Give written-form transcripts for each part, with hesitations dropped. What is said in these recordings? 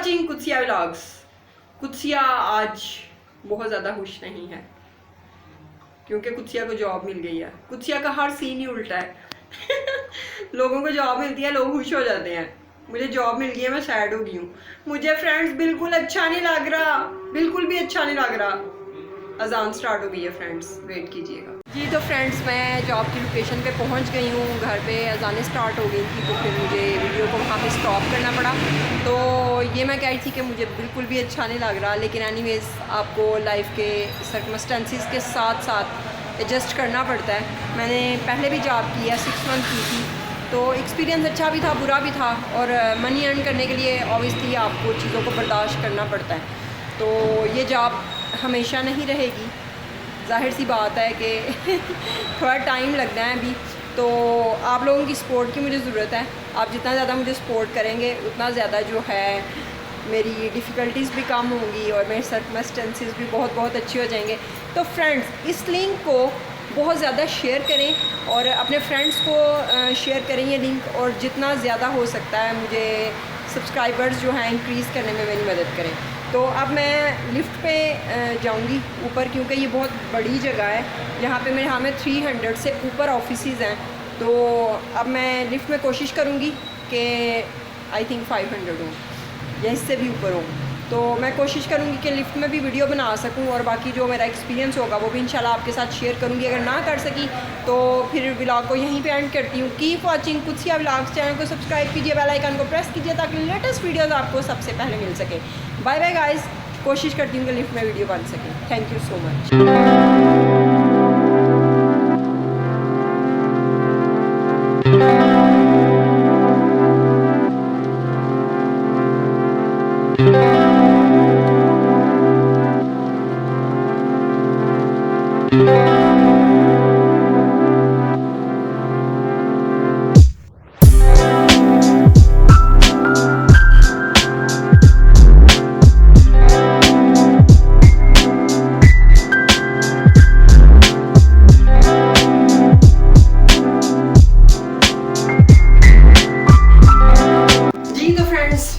Watching कुत्सिया vlogs. कुत्सिया आज बहुत ज़्यादा खुश नहीं है क्योंकि कुत्सिया को जॉब मिल गई है। कुत्सिया का हर सीन ही उल्टा है लोगों को जॉब मिलती है, लोग खुश हो जाते हैं। मुझे जॉब मिल गई है, मैं सैड हो गई हूँ। मुझे फ्रेंड्स बिल्कुल अच्छा नहीं लग रहा, बिल्कुल भी अच्छा नहीं लग रहा। अजान स्टार्ट हो गई है फ्रेंड्स, वेट कीजिएगा जी। तो फ्रेंड्स मैं जॉब की लोकेशन पे पहुंच गई हूँ। घर पे अजानें स्टार्ट हो गई थी तो फिर मुझे वीडियो को वहाँ पे स्टॉप करना पड़ा। तो ये मैं कह रही थी कि मुझे बिल्कुल भी अच्छा नहीं लग रहा, लेकिन एनीवेज़ आपको लाइफ के सर्कमस्टेंसेस के साथ साथ एडजस्ट करना पड़ता है। मैंने पहले भी जॉब की है, 6 मंथ की थी, तो एक्सपीरियंस अच्छा भी था बुरा भी था। और मनी अर्न करने के लिए ऑब्वियसली आपको चीज़ों को बर्दाश्त करना पड़ता है। तो ये जॉब हमेशा नहीं रहेगी, जाहिर सी बात है कि थोड़ा टाइम लगना है अभी। तो आप लोगों की सपोर्ट की मुझे ज़रूरत है। आप जितना ज़्यादा मुझे सपोर्ट करेंगे उतना ज़्यादा जो है मेरी डिफ़िकल्टीज़ भी कम होंगी और मेरे सर्कमस्टेंसेस भी बहुत बहुत अच्छे हो जाएंगे। तो फ्रेंड्स इस लिंक को बहुत ज़्यादा शेयर करें और अपने फ्रेंड्स को शेयर करें ये लिंक, और जितना ज़्यादा हो सकता है मुझे सब्सक्राइबर्स जो हैं इंक्रीज़ करने में मेरी मदद करें। तो अब मैं लिफ्ट पे जाऊंगी ऊपर, क्योंकि ये बहुत बड़ी जगह है। यहाँ पे मेरे हमें 300 से ऊपर ऑफिसेज़ हैं। तो अब मैं लिफ्ट में कोशिश करूँगी कि आई थिंक 500 हो या इससे भी ऊपर हो। तो मैं कोशिश करूँगी कि लिफ्ट में भी वीडियो बना सकूँ, और बाकी जो मेरा एक्सपीरियंस होगा वो भी इंशाल्लाह आपके साथ शेयर करूँगी। अगर ना कर सकी तो फिर व्लॉग को यहीं पे एंड करती हूँ। Keep watching कुत्सिया vlogs. चैनल को सब्सक्राइब कीजिए, बेल आइकन को प्रेस कीजिए ताकि लेटेस्ट वीडियोज़ आपको सबसे पहले मिल सके। बाय बाय गाइस, कोशिश करती हूँ कि लिफ्ट में वीडियो बन सके। Thank you so much.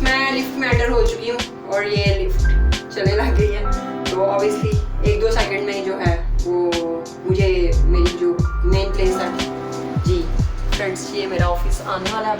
मैं लिफ्ट में एंटर हो चुकी हूँ और ये लिफ्ट चलने लग गई है। तो ऑब्वियसली 1-2 सेकंड में जो है वो मुझे मेरी जो मेन प्लेस है जी फ्रेंड्स, ये मेरा ऑफिस आने वाला है।